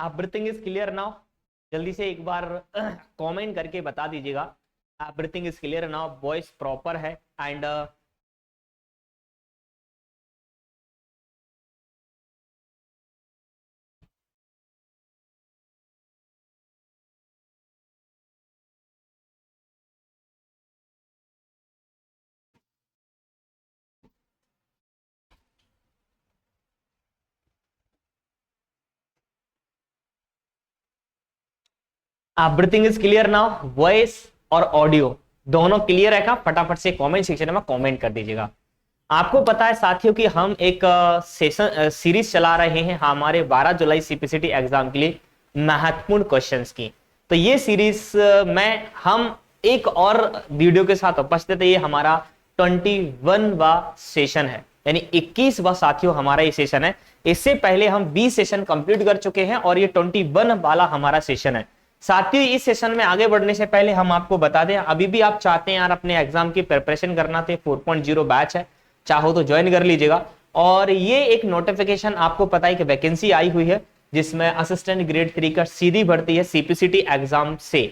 Everything is clear now? जल्दी से एक बार कमेंट करके बता दीजिएगा everything is clear now, voice proper है and everything is clear now, voice और ऑडियो दोनों क्लियर है क्या? फटाफट से कमेंट सेक्शन में कमेंट कर दीजिएगा। आपको पता है साथियों कि हम एक सेशन सीरीज चला रहे हैं हमारे 12 जुलाई सीपीसीटी एग्जाम के लिए महत्वपूर्ण क्वेश्चंस की। तो ये सीरीज में हम एक और वीडियो के साथ उपस्थित है। ये हमारा 21वां सेशन है, यानी 21वां साथियों हमारा ये सेशन है। इससे पहले हम 20 सेशन कंप्लीट कर चुके हैं और ये 21 वाला हमारा सेशन है। साथियों इस सेशन में आगे बढ़ने से पहले हम आपको बता दें, अभी भी आप चाहते हैं यार अपने एग्जाम की प्रिपरेशन करना, तो 4.0 बैच है, चाहो तो ज्वाइन कर लीजिएगा। और ये एक नोटिफिकेशन आपको पता है कि वैकेंसी आई हुई है जिसमें असिस्टेंट ग्रेड 3 का सीधी भर्ती है सीपीसीटी एग्जाम से।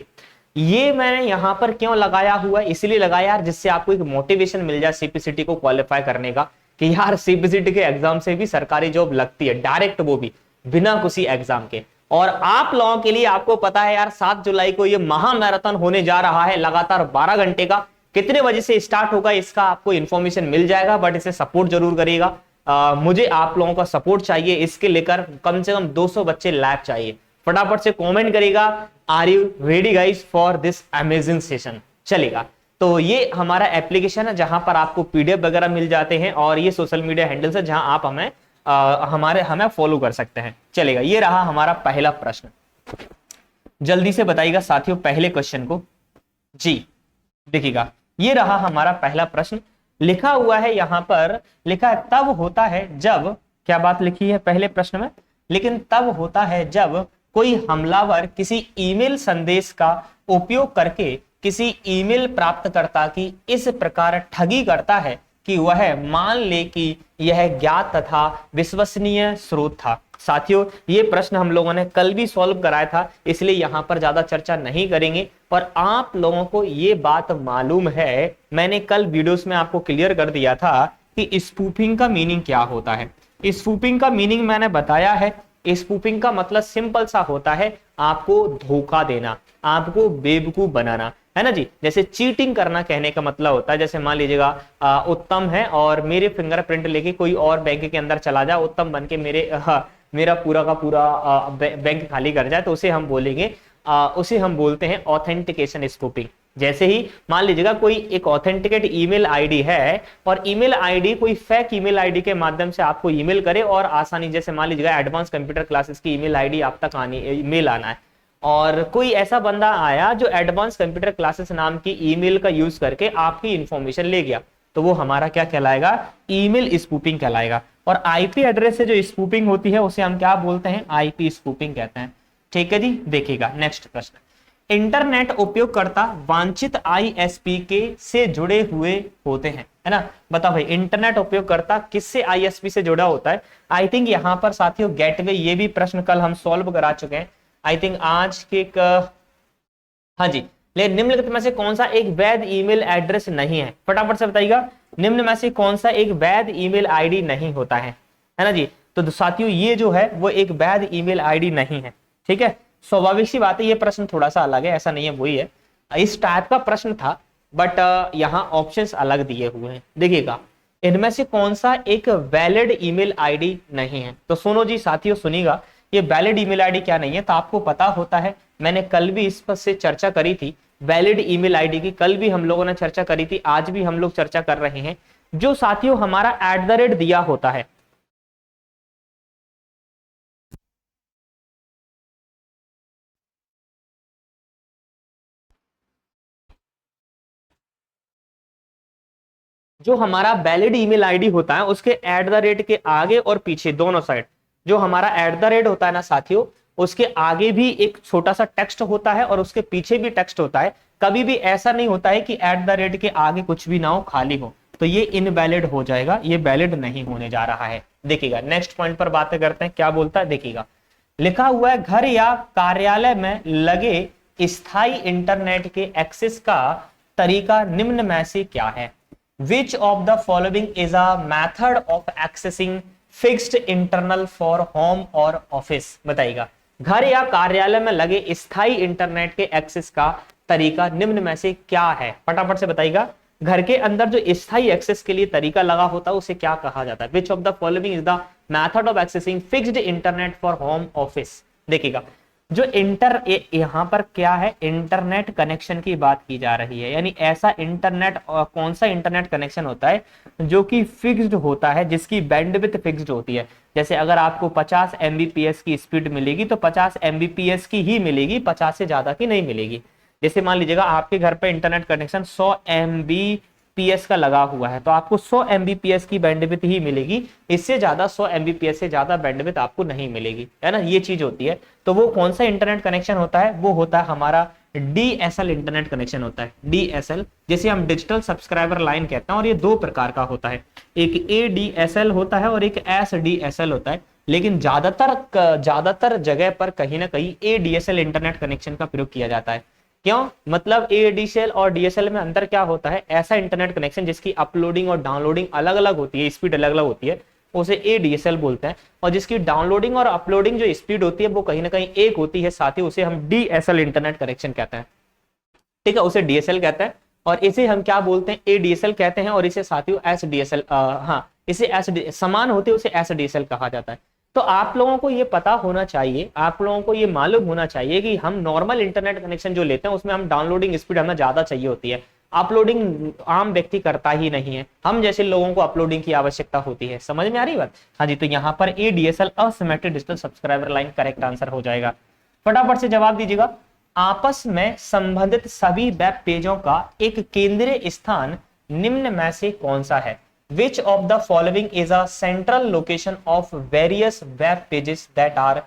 ये मैंने यहाँ पर क्यों लगाया हुआ है, इसलिए लगाया यार जिससे आपको एक मोटिवेशन मिल जाए सीपीसीटी को क्वालिफाई करने का, कि यार सीपीसीटी के एग्जाम से भी सरकारी जॉब लगती है डायरेक्ट, वो भी बिना किसी एग्जाम के। और आप लोगों के लिए आपको पता है यार 7 जुलाई को ये महा मैराथन होने जा रहा है, लगातार 12 घंटे का। कितने बजे से स्टार्ट होगा इसका आपको इंफॉर्मेशन मिल जाएगा, बट इसे सपोर्ट जरूर करिएगा। मुझे आप लोगों का सपोर्ट चाहिए, इसके लेकर कम से कम 200 बच्चे लाइव चाहिए। फटाफट से कमेंट करिएगा, are you ready guys for this amazing session? चलेगा। तो ये हमारा एप्लीकेशन है जहां पर आपको पीडीएफ वगैरह मिल जाते हैं, और ये सोशल मीडिया हैंडल्स है जहां आप हमें फॉलो कर सकते हैं। चलेगा, ये रहा हमारा पहला प्रश्न। जल्दी से बताइएगा साथियों पहले क्वेश्चन को जी। देखिएगा, ये रहा हमारा पहला प्रश्न। लिखा हुआ है यहां पर, लिखा है तब होता है जब, क्या बात लिखी है पहले प्रश्न में, लेकिन तब होता है जब कोई हमलावर किसी ईमेल संदेश का उपयोग करके किसी ईमेल प्राप्तकर्ता की इस प्रकार ठगी करता है कि वह मान ले कि यह ज्ञात तथा विश्वसनीय स्रोत था। साथियों ये प्रश्न हम लोगों ने कल भी सॉल्व कराया था, इसलिए यहां पर ज्यादा चर्चा नहीं करेंगे। पर आप लोगों को ये बात मालूम है, मैंने कल वीडियोस में आपको क्लियर कर दिया था कि स्पूफिंग का मीनिंग क्या होता है। स्पूफिंग का मीनिंग मैंने बताया है। स्पूफिंग का मतलब सिंपल सा होता है आपको धोखा देना, आपको बेवकूफ बनाना, है ना जी। जैसे चीटिंग करना कहने का मतलब होता है, जैसे मान लीजिएगा उत्तम है और मेरे फिंगरप्रिंट लेके कोई और बैंक के अंदर चला जाए, उत्तम बन के मेरा पूरा का पूरा बैंक खाली कर जाए, तो उसे हम बोलेंगे उसे हम बोलते हैं ऑथेंटिकेशन स्पूफिंग। जैसे ही मान लीजिएगा कोई एक ऑथेंटिकेट ईमेल आईडी है और ईमेल आईडी कोई फेक ईमेल आईडी के माध्यम से आपको ईमेल करे और आसानी, जैसे मान लीजिएगा एडवांस कंप्यूटर क्लासेस की ईमेल आईडी आप तक आनी, मेल आना है, और कोई ऐसा बंदा आया जो एडवांस कंप्यूटर क्लासेस नाम की ईमेल का यूज करके आपकी इंफॉर्मेशन ले गया, तो वो हमारा क्या कहलाएगा? ईमेल स्पूफिंग कहलाएगा। और आईपी एड्रेस से जो स्पूफिंग होती है उसे हम क्या बोलते हैं? आईपी स्पूफिंग कहते हैं। ठीक है जी, देखिएगा नेक्स्ट प्रश्न। इंटरनेट उपयोगकर्ता वांछित आईएसपी के से जुड़े हुए होते हैं, है ना। बताओ भाई, इंटरनेट उपयोगकर्ता किससे आईएसपी से जुड़ा होता है? आई थिंक यहाँ पर साथियों गेटवे, ये भी प्रश्न कल हम सॉल्व करा चुके हैं। आई थिंक आज के हाँ जी। लेकिन निम्नलिखित में से कौन सा एक वैध ईमेल एड्रेस नहीं है? फटाफट से बताइएगा, निम्न में से कौन सा एक वैध ईमेल आईडी नहीं होता है ना जी। तो साथियों ये जो है वो एक वैध ईमेल आईडी नहीं है। ठीक है, स्वाभाविक सी बात है, ये प्रश्न थोड़ा सा अलग है, ऐसा नहीं है वही है, इस टाइप का प्रश्न था, बट यहाँ ऑप्शंस अलग दिए हुए हैं। देखिएगा, इनमें से कौन सा एक वैलिड ईमेल आईडी नहीं है? तो सुनो जी साथियों, सुनिएगा, ये वैलिड ईमेल आईडी क्या नहीं है, तो आपको पता होता है, मैंने कल भी इस पर से चर्चा करी थी वैलिड ईमेल आईडी की। कल भी हम लोगों ने चर्चा करी थी, आज भी हम लोग चर्चा कर रहे हैं। जो साथियों हमारा @ दिया होता है, जो हमारा वैलिड ईमेल आईडी होता है उसके @ के आगे और पीछे दोनों साइड जो हमारा @ होता है ना साथियों, उसके आगे भी एक छोटा सा टेक्स्ट होता है और उसके पीछे भी टेक्स्ट होता है। कभी भी ऐसा नहीं होता है कि @ के आगे कुछ भी ना हो, खाली हो, तो ये इनवैलिड हो जाएगा, ये वैलिड नहीं होने जा रहा है। देखिएगा नेक्स्ट पॉइंट पर बातें करते हैं, क्या बोलता है देखिएगा। लिखा हुआ है घर या कार्यालय में लगे स्थायी इंटरनेट के एक्सेस का तरीका निम्न में से क्या है? विच of the following is a method of accessing fixed internal for home और ऑफिस? बताइएगा, घर या कार्यालय में लगे स्थायी इंटरनेट के एक्सेस का तरीका निम्न में से क्या है? फटाफट से बताइएगा, घर के अंदर जो स्थायी एक्सेस के लिए तरीका लगा होता है उसे क्या कहा जाता है? विच of the following is the method of accessing fixed internet for home office? देखिएगा, जो यहां पर क्या है, इंटरनेट कनेक्शन की बात की जा रही है, यानी ऐसा इंटरनेट, कौन सा इंटरनेट कनेक्शन होता है जो कि फिक्स्ड होता है, जिसकी बैंडविड्थ फिक्स्ड होती है। जैसे अगर आपको 50 एमबीपीएस की स्पीड मिलेगी तो 50 एमबीपीएस की ही मिलेगी, 50 से ज्यादा की नहीं मिलेगी। जैसे मान लीजिएगा आपके घर पे इंटरनेट कनेक्शन 100 एमबीपीएस का लगा हुआ है तो आपको 100 एमबीपीएस की बैंडविड्थ ही मिलेगी, इससे ज्यादा 100 एमबीपीएस से ज्यादा बैंडविड्थ आपको नहीं मिलेगी, है ना, ये चीज होती है। तो वो कौन सा इंटरनेट कनेक्शन होता है? वो होता है हमारा डीएसएल इंटरनेट कनेक्शन होता है, डीएसएल, जैसे हम डिजिटल सब्सक्राइबर लाइन कहते हैं। और ये दो प्रकार का होता है, एक एडीएसएल होता है और एक एसडीएसएल होता है, लेकिन ज्यादातर जगह पर कहीं ना कहीं एडीएसएल इंटरनेट कनेक्शन का प्रयोग किया जाता है। क्यों? मतलब एडीएसएल और डीएसएल में अंतर क्या होता है? ऐसा इंटरनेट कनेक्शन जिसकी अपलोडिंग और डाउनलोडिंग अलग अलग होती है, स्पीड अलग अलग होती है, उसे एडीएसएल बोलते हैं। और जिसकी डाउनलोडिंग और अपलोडिंग जो स्पीड होती है वो कहीं ना कहीं एक होती है, साथ ही उसे हम डीएसएल इंटरनेट कनेक्शन कहते हैं। ठीक है, उसे डीएसएल कहते हैं और इसे हम क्या बोलते हैं? एडीएसएल कहते हैं। और इसे साथियों एसडीएसएल, हाँ, इसे एस समान होते हैं, उसे एसडीएसएल कहा जाता है। तो आप लोगों को ये पता होना चाहिए, आप लोगों को ये मालूम होना चाहिए कि हम नॉर्मल इंटरनेट कनेक्शन जो लेते हैं उसमें हम डाउनलोडिंग स्पीड हमें ज्यादा चाहिए होती है, अपलोडिंग आम व्यक्ति करता ही नहीं है, हम जैसे लोगों को अपलोडिंग की आवश्यकता होती है। समझ में आ रही बात? हाँ जी, तो यहाँ पर ADSL asymmetric digital subscriber line correct answer हो जाएगा। फटाफट से जवाब दीजिएगा। आपस में संबंधित सभी वेब पेजों का एक केंद्रीय स्थान निम्न में से कौन सा है? Which of the following is a central location of various web pages that are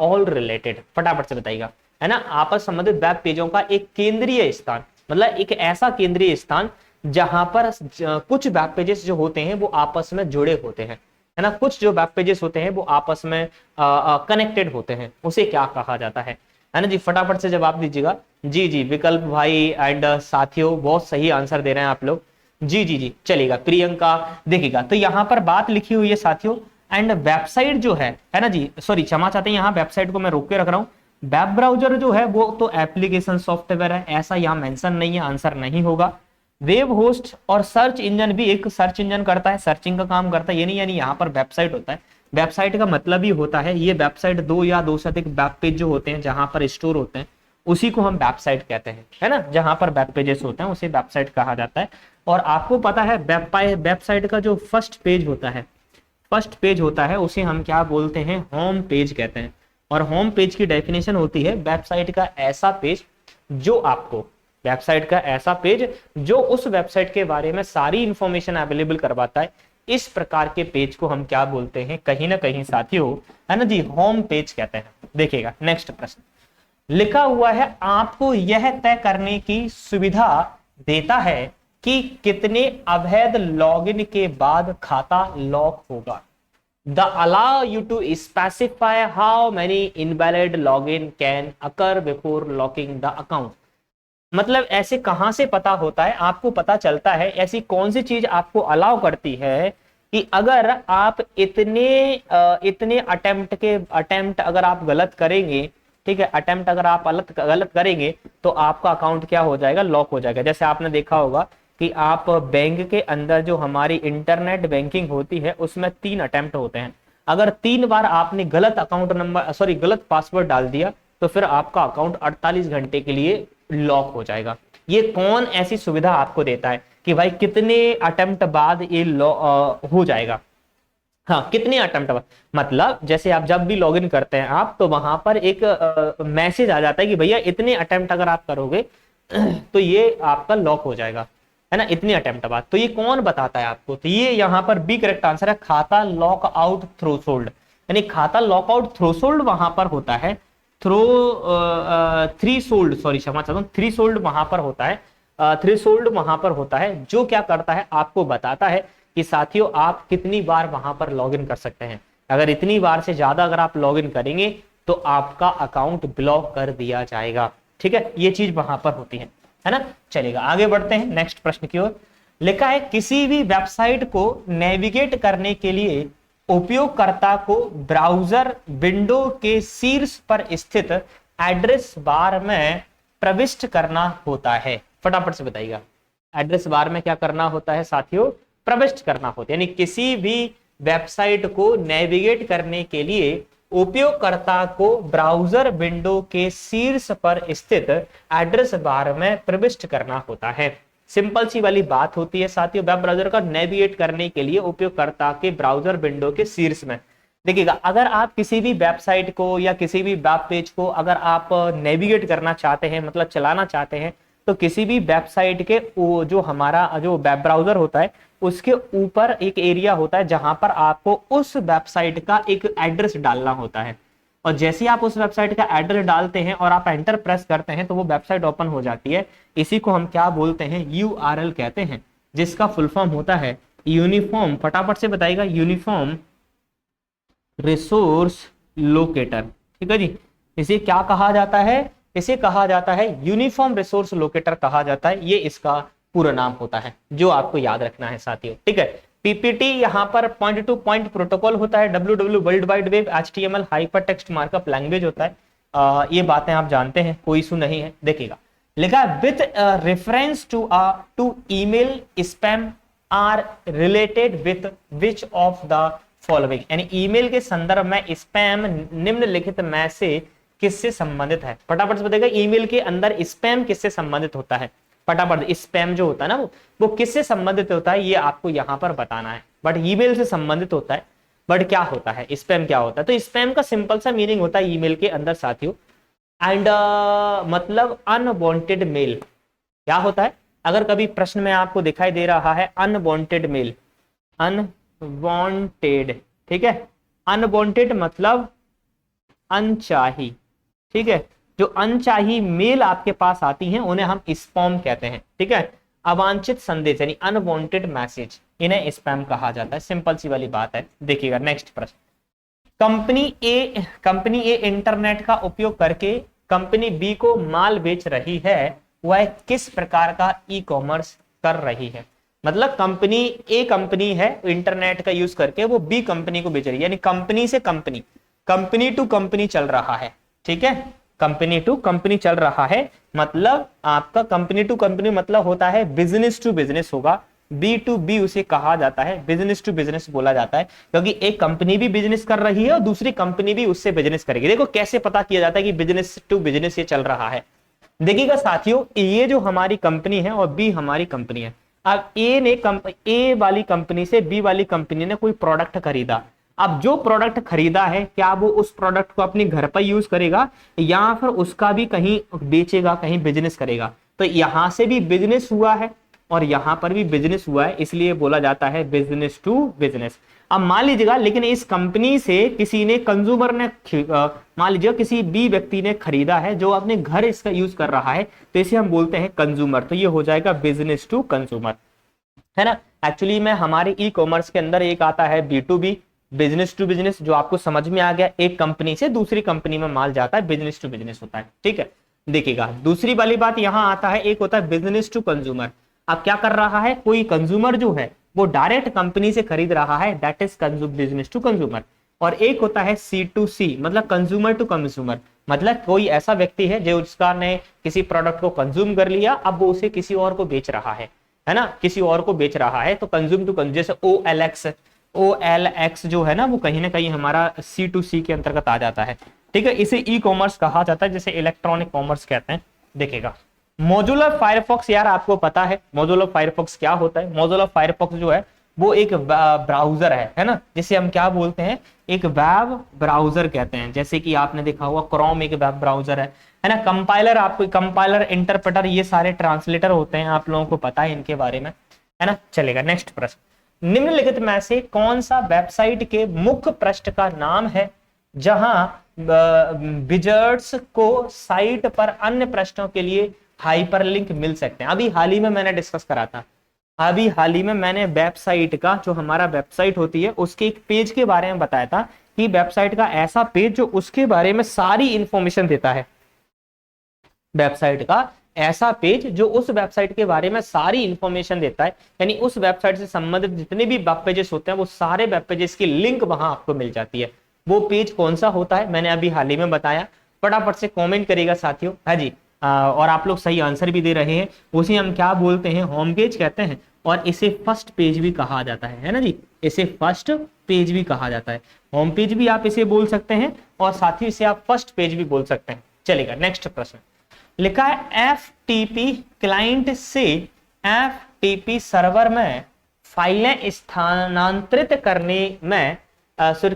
all related? फटाफट से बताइएगा, है ना, आपस संबंधित वेब पेजों का एक केंद्रीय स्थान, मतलब एक ऐसा केंद्रीय स्थान जहां पर कुछ वेब पेजेस जो होते हैं वो आपस में जुड़े होते हैं, है ना, कुछ जो वेब पेजेस होते हैं वो आपस में कनेक्टेड होते हैं, उसे क्या कहा जाता है ना जी? फटाफट से जवाब दीजिएगा। जी जी, विकल्प भाई एंड साथियों बहुत सही आंसर दे रहे हैं आप लोग। जी जी जी, चलेगा। प्रियंका, देखिएगा तो यहाँ पर बात लिखी हुई है साथियों, एंड वेबसाइट जो है ना जी, सॉरी क्षमा चाहते हैं, यहाँ वेबसाइट को मैं रोक के रख रहा हूँ। वेब ब्राउजर जो है वो तो एप्लीकेशन सॉफ्टवेयर है, ऐसा यहाँ मेंशन नहीं है, आंसर नहीं होगा। वेब होस्ट और सर्च इंजन भी एक सर्च इंजन करता है, सर्चिंग का काम करता है, ये नहीं यानी यहाँ पर वेबसाइट होता है। वेबसाइट का मतलब ही होता है ये वेबसाइट, दो या दो से अधिक वेब पेज जो होते हैं जहां पर स्टोर होते हैं उसी को हम वेबसाइट कहते हैं, है ना, जहां पर वेब पेजेस होते हैं उसे वेबसाइट कहा जाता है। और आपको पता है वेबसाइट का जो फर्स्ट पेज होता है उसे हम क्या बोलते हैं? होम पेज कहते हैं। और होम पेज की डेफिनेशन होती है वेबसाइट का ऐसा पेज जो उस वेबसाइट के बारे में सारी इंफॉर्मेशन अवेलेबल करवाता है। इस प्रकार के पेज को हम क्या बोलते हैं? कहीं ना कहीं साथियों, है ना जी, होम पेज कहते हैं। देखिएगा नेक्स्ट प्रश्न लिखा हुआ है, आपको यह तय करने की सुविधा देता है कि कितने अवैध लॉगिन के बाद खाता लॉक होगा। The allow you to specify how many invalid login can occur before locking the account. मतलब ऐसे कहां से पता होता है, आपको पता चलता है ऐसी कौन सी चीज आपको अलाउ करती है कि अगर आप इतने अटेम्प्ट अगर आप गलत करेंगे, ठीक है, अटेम्प्ट अगर आप गलत करेंगे तो आपका अकाउंट क्या हो जाएगा? लॉक हो जाएगा। जैसे आपने देखा होगा कि आप बैंक के अंदर जो हमारी इंटरनेट बैंकिंग होती है उसमें 3 अटेम्प्ट होते हैं। अगर 3 बार आपने गलत पासवर्ड डाल दिया तो फिर आपका अकाउंट 48 घंटे के लिए लॉक हो जाएगा। ये कौन ऐसी सुविधा आपको देता है कि भाई कितने अटेम्प्ट बाद ये हो जाएगा? हाँ, कितने अटेम्प्ट बाद, मतलब जैसे आप जब भी लॉगिन करते हैं आप तो वहां पर एक मैसेज आ जाता है कि भैया इतने अटेम्प्ट अगर आप करोगे तो ये आपका लॉक हो जाएगा, है ना, इतने अटेम्प्ट बाद। तो ये कौन बताता है आपको? तो ये यहाँ पर बी करेक्ट आंसर है, खाता लॉक आउट थ्रेशोल्ड। यानी खाता लॉक आउट थ्रेशोल्ड वहां पर होता है, थ्रेशोल्ड वहां पर होता है जो क्या करता है? आपको बताता है कि साथियों आप कितनी बार वहां पर लॉगिन कर सकते हैं। अगर इतनी बार से ज्यादा अगर आप लॉगिन करेंगे तो आपका अकाउंट ब्लॉक कर दिया जाएगा। ठीक है, ये चीज वहां पर होती है ना। चलेगा, आगे बढ़ते हैं नेक्स्ट प्रश्न की ओर। लिखा है किसी भी वेबसाइट को नेविगेट करने के लिए उपयोगकर्ता को ब्राउजर विंडो के शीर्ष पर स्थित एड्रेस बार में प्रविष्ट करना होता है। फटाफट से बताइएगा, एड्रेस बार में क्या करना होता है साथियों? प्रविष्ट करना होता है। यानी किसी भी वेबसाइट को नेविगेट करने के लिए उपयोगकर्ता को ब्राउजर विंडो के शीर्ष पर स्थित एड्रेस बार में प्रविष्ट करना होता है। सिंपल सी वाली बात होती है साथियों, वेब ब्राउजर का नेविगेट करने के लिए उपयोगकर्ता के ब्राउजर विंडो के शीर्ष में। देखिएगा, अगर आप किसी भी वेबसाइट को या किसी भी वेब पेज को अगर आप नेविगेट करना चाहते हैं, मतलब चलाना चाहते हैं, तो किसी भी वेबसाइट के जो हमारा जो वेब ब्राउजर होता है उसके ऊपर एक एरिया होता है जहां पर आपको उस वेबसाइट का एक एड्रेस डालना होता है। और जैसे ही आप उस वेबसाइट का एड्रेस डालते हैं और आप एंटर प्रेस करते हैं तो वो वेबसाइट ओपन हो जाती है। इसी को हम क्या बोलते हैं? URL कहते हैं, जिसका फुल फॉर्म होता है यूनिफॉर्म, फटाफट से बताइएगा, यूनिफॉर्म रिसोर्स लोकेटर। ठीक है जी, इसे क्या कहा जाता है? इसे कहा जाता है यूनिफॉर्म रिसोर्स लोकेटर कहा जाता है। ये इसका पूरा नाम होता है, जो आपको याद रखना है साथियों। ठीक है, पीपीटी यहाँ पर पॉइंट टू पॉइंट प्रोटोकॉल होता है, WWW world wide web HTML hyper text markup language होता है। ये बातें आप जानते हैं, कोई इशू नहीं है। देखिएगा, लिखा है with reference to email spam are related with which of the following. यानी ईमेल के संदर्भ में स्पैम निम्नलिखित में से किससे संबंधित है? फटाफट से बताइएगा, ईमेल के अंदर स्पैम किससे संबंधित होता है? फटाफट, स्पैम जो होता है ना वो किससे संबंधित होता है ये आपको यहां पर बताना है। बट ईमेल से संबंधित होता है। बट क्या होता है स्पैम, क्या होता है? तो स्पैम का सिंपल सा मीनिंग होता है ईमेल के अंदर साथियों, एंड मतलब अनवांटेड मेल। क्या होता है? अगर कभी प्रश्न में आपको दिखाई दे रहा है अनवांटेड मेल, अनवांटेड, ठीक है, अनवांटेड मतलब अनचाही। ठीक है, जो अनचाही मेल आपके पास आती हैं उन्हें हम स्पैम कहते हैं। ठीक है, अवांछित संदेश यानी अनवांटेड मैसेज, इन्हें स्पैम कहा जाता है। सिंपल सी वाली बात है। देखिएगा नेक्स्ट प्रश्न, कंपनी ए इंटरनेट का उपयोग करके कंपनी बी को माल बेच रही है, वह किस प्रकार का ई कॉमर्स कर रही है? मतलब कंपनी ए कंपनी है, इंटरनेट का यूज करके वो बी कंपनी को बेच रही है, यानी कंपनी से कंपनी, कंपनी टू कंपनी चल रहा है। ठीक है, कंपनी टू कंपनी चल रहा है, मतलब आपका कंपनी टू कंपनी मतलब होता है बिजनेस टू बिजनेस होगा। B2B उसे कहा जाता है, बिजनेस टू बिजनेस बोला जाता है, क्योंकि एक कंपनी भी बिजनेस कर रही है और दूसरी कंपनी भी उससे बिजनेस करेगी। देखो कैसे पता किया जाता है कि बिजनेस टू बिजनेस ये चल रहा है। देखिएगा साथियों, ये जो हमारी कंपनी है और बी हमारी कंपनी है। अब ए वाली कंपनी से बी वाली कंपनी ने कोई प्रोडक्ट खरीदा। अब जो प्रोडक्ट खरीदा है, क्या वो उस प्रोडक्ट को अपने घर पर यूज करेगा या फिर उसका भी कहीं बेचेगा, कहीं बिजनेस करेगा? तो यहां से भी बिजनेस हुआ है और यहां पर भी बिजनेस हुआ है, इसलिए बोला जाता है बिजनेस टू बिजनेस। अब मान लीजिएगा, लेकिन इस कंपनी से किसी ने, कंज्यूमर ने, मान लीजिए किसी बी व्यक्ति ने खरीदा है जो अपने घर इसका यूज कर रहा है, तो इसे हम बोलते हैं कंज्यूमर। तो ये हो जाएगा बिजनेस टू कंज्यूमर, है ना। एक्चुअली में हमारे ई कॉमर्स के अंदर एक आता है B2B, बिजनेस टू बिजनेस, जो आपको समझ में आ गया। एक कंपनी से दूसरी कंपनी में माल जाता है, बिजनेस टू बिजनेस होता है। ठीक है, देखिएगा दूसरी वाली बात यहां आता है, एक होता है बिजनेस टू कंज्यूमर। अब क्या कर रहा है, कोई कंज्यूमर जो है वो डायरेक्ट कंपनी से खरीद रहा है, that is business to consumer. और एक होता है C2C, मतलब कंज्यूमर टू कंज्यूमर, मतलब कोई ऐसा व्यक्ति है जो उसका ने किसी प्रोडक्ट को कंज्यूम कर लिया, अब वो उसे किसी और को बेच रहा है ना, किसी और को बेच रहा है। तो कंज्यूम टू कंज्यूम, जैसे OLX जो है ना, वो कहीं ना कहीं हमारा C2C के अंतर्गत आ जाता है। ठीक है, इसे ई कॉमर्स कहा जाता है, जैसे इलेक्ट्रॉनिक कॉमर्स कहते हैं। देखिएगा मोजुलर फायरफॉक्स, यार आपको पता है मोजुलर फायरफॉक्स क्या होता है? मोजुलर फायरफॉक्स जो है वो एक ब्राउजर है ना, जिसे हम क्या बोलते हैं, एक वेब ब्राउजर कहते हैं। जैसे कि आपने देखा होगा क्रोम एक वेब ब्राउजर है ना। कंपाइलर, आपको कंपाइलर, इंटरप्रेटर, ये सारे ट्रांसलेटर होते हैं, आप लोगों को पता है इनके बारे में, है ना। चलेगा नेक्स्ट प्रश्न, निम्नलिखित में से कौन सा वेबसाइट के मुख्य पृष्ठ का नाम है जहां विजिटर्स को साइट पर अन्य पृष्ठों के लिए हाइपरलिंक मिल सकते हैं? अभी हाल ही में मैंने डिस्कस करा था, अभी हाल ही में मैंने वेबसाइट का, जो हमारा वेबसाइट होती है उसके एक पेज के बारे में बताया था कि वेबसाइट का ऐसा पेज जो उसके बारे में सारी इंफॉर्मेशन देता है, वेबसाइट का ऐसा पेज जो उस वेबसाइट के बारे में सारी इंफॉर्मेशन देता है, यानी उस वेबसाइट से संबंधित जितने भी वेब पेजेस होते हैं वो सारे वेब पेजेस की लिंक वहां आपको मिल जाती है। वो पेज कौन सा होता है मैंने अभी हाल ही में बताया, फटाफट से कमेंट करिएगा साथियों। हाँ जी, और आप लोग सही आंसर भी दे रहे हैं। उसे हम क्या बोलते हैं, होम पेज कहते हैं, और इसे फर्स्ट पेज भी कहा जाता है ना जी, इसे फर्स्ट पेज भी कहा जाता है। होम पेज भी आप इसे बोल सकते हैं और साथ ही इसे आप फर्स्ट पेज भी बोल सकते हैं। चलेगा, नेक्स्ट प्रश्न लिखा है एफटीपी क्लाइंट से एफटीपी सर्वर में फाइलें स्थानांतरित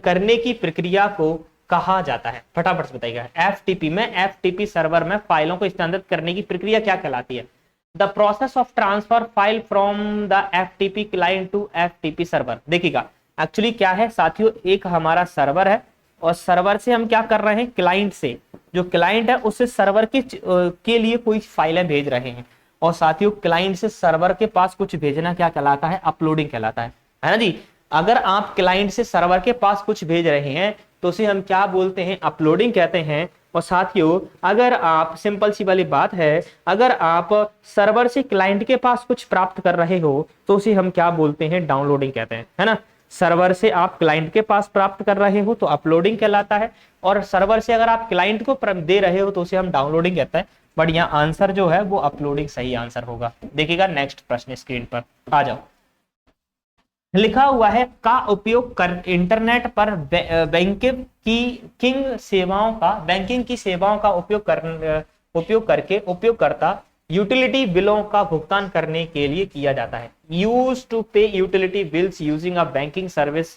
करने की प्रक्रिया को कहा जाता है। फटाफट से बताइएगा, एफटीपी में एफटीपी सर्वर में फाइलों को स्थानांतरित करने की प्रक्रिया क्या कहलाती है? The process of transfer file from the FTP client to FTP server. देखिएगा एक्चुअली क्या है साथियों, एक हमारा सर्वर है और सर्वर से हम क्या कर रहे हैं, क्लाइंट से, जो क्लाइंट है उससे सर्वर के लिए कोई फाइलें भेज रहे हैं, और साथियों क्लाइंट से सर्वर के पास कुछ भेजना क्या कहलाता है, अपलोडिंग कहलाता है ना जी। अगर आप क्लाइंट से सर्वर के पास कुछ भेज रहे हैं तो उसे हम क्या बोलते हैं, अपलोडिंग कहते हैं। और साथियों अगर आप, सिंपल सी वाली बात है, अगर आप सर्वर से क्लाइंट के पास कुछ प्राप्त कर रहे हो तो उसे हम क्या बोलते हैं, डाउनलोडिंग कहते हैं, है ना। सर्वर से आप क्लाइंट के पास प्राप्त कर रहे हो तो अपलोडिंग कहलाता है, और सर्वर से अगर आप क्लाइंट को दे रहे हो तो उसे हम डाउनलोडिंग कहते हैं। बट यहाँ आंसर जो है वो अपलोडिंग सही आंसर होगा। देखिएगा नेक्स्ट प्रश्न स्क्रीन पर आ जाओ, लिखा हुआ है का उपयोग कर इंटरनेट पर बैंकिंग की सेवाओं का उपयोग करके उपयोगकर्ता यूटिलिटी बिलों का भुगतान करने के लिए किया जाता है। यूज टू पे utility bills using a banking service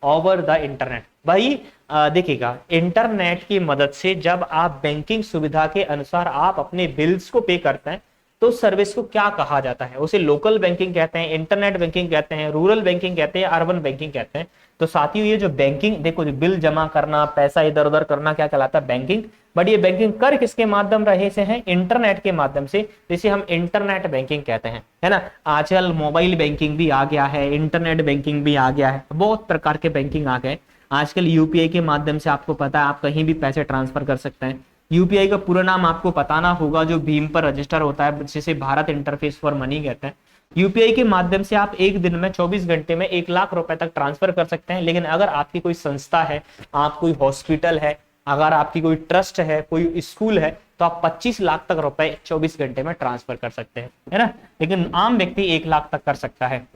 over the internet. भाई देखिएगा, इंटरनेट की मदद से जब आप बैंकिंग सुविधा के अनुसार आप अपने बिल्स को पे करते हैं तो सर्विस को क्या कहा जाता है? उसे लोकल बैंकिंग कहते हैं, इंटरनेट बैंकिंग कहते हैं, रूरल बैंकिंग कहते हैं, अर्बन बैंकिंग कहते हैं। तो साथियों ये जो बैंकिंग, देखो बिल जमा करना, पैसा इधर उधर करना क्या कहलाता है, बैंकिंग। बट ये बैंकिंग कर किसके माध्यम रहे से हैं, इंटरनेट के माध्यम से, जिसे हम इंटरनेट बैंकिंग कहते हैं, है ना। आजकल मोबाइल बैंकिंग भी आ गया है, इंटरनेट बैंकिंग भी आ गया है, बहुत प्रकार के बैंकिंग आ गए आजकल। यूपीआई के माध्यम से आपको पता है आप कहीं भी पैसे ट्रांसफर कर सकते हैं। यूपीआई का पूरा नाम आपको पता ना होगा, जो भीम पर रजिस्टर होता है, जिसे भारत इंटरफेस फॉर मनी कहते हैं। यूपीआई के माध्यम से आप एक दिन में 24 घंटे में 1 लाख रुपए तक ट्रांसफर कर सकते हैं। लेकिन अगर आपकी कोई संस्था है, आप कोई हॉस्पिटल है, अगर आपकी कोई ट्रस्ट है, कोई स्कूल है, तो आप 25 लाख तक रुपए 24 घंटे में ट्रांसफर कर सकते हैं, है ना। लेकिन आम व्यक्ति 1 लाख तक कर सकता है।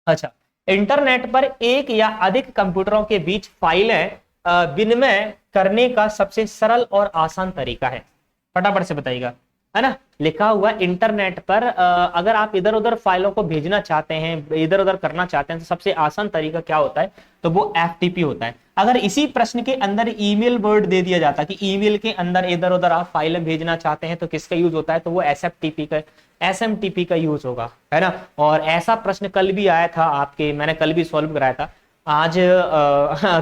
अच्छा, इंटरनेट पर एक या अधिक कंप्यूटरों के बीच फाइलें विनिमय करने का सबसे सरल और आसान तरीका है। फटाफट से बताइएगा, है ना। लिखा हुआ इंटरनेट पर अगर आप इधर उधर फाइलों को भेजना चाहते हैं, इधर उधर करना चाहते हैं, तो सबसे आसान तरीका क्या होता है, तो वो एफटीपी होता है। अगर इसी प्रश्न के अंदर ईमेल वर्ड दे दिया जाता कि ईमेल के अंदर इधर उधर आप फाइलें भेजना चाहते हैं तो किसका यूज होता है, तो वो एसएमटीपी का यूज होगा, है ना। और ऐसा प्रश्न कल भी आया था आपके, मैंने कल भी सॉल्व कराया था। आज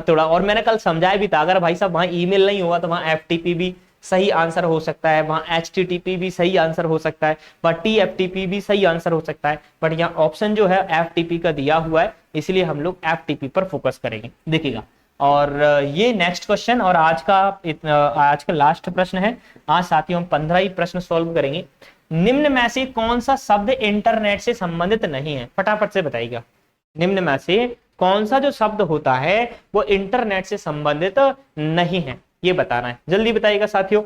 थोड़ा और मैंने कल समझाया भी था, अगर भाई साहब वहां ईमेल नहीं हुआ तो वहां एफटीपी भी सही आंसर हो सकता है, वहां एचटीटीपी भी सही आंसर हो सकता है, बट टीएफटीपी भी सही आंसर हो सकता है। बट यहाँ ऑप्शन जो है एफटीपी का दिया हुआ है, इसलिए हम लोग एफटीपी पर फोकस करेंगे। देखिएगा, और ये नेक्स्ट क्वेश्चन और आज का लास्ट प्रश्न है। आज साथियों हम 15 ही प्रश्न सॉल्व करेंगे। निम्न में से कौन सा शब्द इंटरनेट से संबंधित नहीं है? फटाफट से बताइएगा, निम्न में से कौन सा जो शब्द होता है वो इंटरनेट से संबंधित नहीं है, ये बताना है। जल्दी बताइएगा साथियों।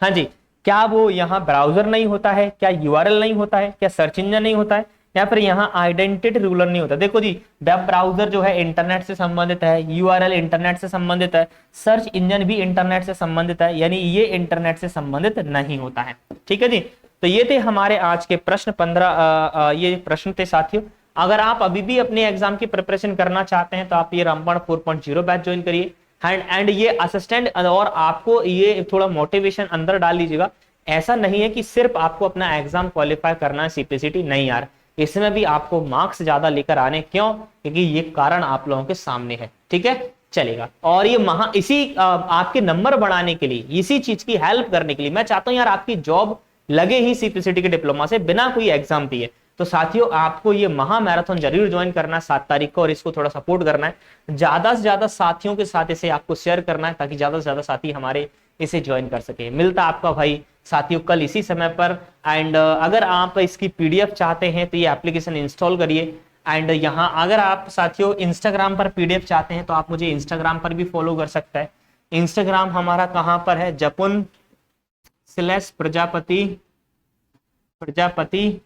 हाँ जी, क्या वो यहाँ ब्राउजर नहीं होता है, क्या यूआरएल नहीं होता है, क्या सर्च इंजन नहीं होता है, या फिर यहाँ आइडेंटिटी रूलर नहीं होता? देखो जी, वेब ब्राउजर जो है इंटरनेट से संबंधित है, यूआरएल इंटरनेट से संबंधित है, सर्च इंजन भी इंटरनेट से संबंधित है, यानी ये इंटरनेट से संबंधित नहीं होता है। ठीक है जी, तो ये थे हमारे आज के प्रश्न 15 ये प्रश्न थे साथियों। अगर आप अभी भी अपने एग्जाम की प्रिपरेशन करना चाहते हैं तो आप ये रामबाण 4.0 बैच ज्वाइन करिए, एंड ये असिस्टेंट, और आपको ये थोड़ा मोटिवेशन अंदर डाल लीजिएगा। ऐसा नहीं है कि सिर्फ आपको अपना एग्जाम क्वालिफाई करना है सीपीसीटी, नहीं यार, इसमें भी आपको मार्क्स ज्यादा लेकर आने। क्यों? क्योंकि ये कारण आप लोगों के सामने है। ठीक है, चलेगा। और ये इसी आपके नंबर बढ़ाने के लिए, इसी चीज की हेल्प करने के लिए मैं चाहता हूं यार आपकी जॉब लगे ही सीपीसीटी के डिप्लोमा से, बिना कोई एग्जाम दिए। तो साथियों आपको ये महा मैराथन जरूर ज्वाइन करना है 7 तारीख को, और इसको थोड़ा सपोर्ट करना है, ज्यादा से ज्यादा साथियों के साथ इसे आपको शेयर करना है ताकि ज्यादा से ज्यादा साथी हमारे इसे ज्वाइन कर सके। मिलता आपका भाई साथियों कल इसी समय पर। एंड अगर आप इसकी पीडीएफ चाहते हैं तो ये एप्लीकेशन इंस्टॉल करिए। एंड यहाँ अगर आप साथियों इंस्टाग्राम पर पीडीएफ चाहते हैं तो आप मुझे इंस्टाग्राम पर भी फॉलो कर सकते हैं। इंस्टाग्राम हमारा कहां पर है, जपुन/प्रजापति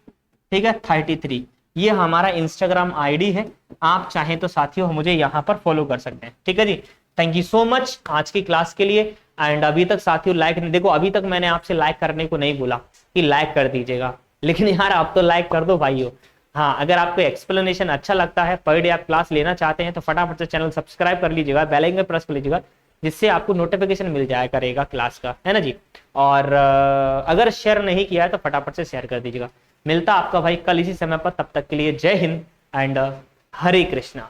ठीक है 33, ये हमारा इंस्टाग्राम आईडी है। आप चाहें तो साथियों मुझे यहाँ पर फॉलो कर सकते हैं। ठीक है जी, थैंक यू सो मच आज की क्लास के लिए। एंड अभी तक साथियों लाइक नहीं, देखो अभी तक मैंने आपसे लाइक करने को नहीं बोला कि लाइक कर दीजिएगा, लेकिन यार आप तो लाइक कर दो भाइयों। हाँ, अगर आपको एक्सप्लेनेशन अच्छा लगता है, पर डे आप क्लास लेना चाहते हैं तो फटाफट से चैनल सब्सक्राइब कर लीजिएगा, बेल आइकन प्रेस कर लीजिएगा, जिससे आपको नोटिफिकेशन मिल जाया करेगा क्लास का, है ना जी। और अगर शेयर नहीं किया है तो फटाफट से शेयर कर दीजिएगा। मिलता आपका भाई कल इसी समय पर, तब तक के लिए जय हिंद एंड हरे कृष्णा।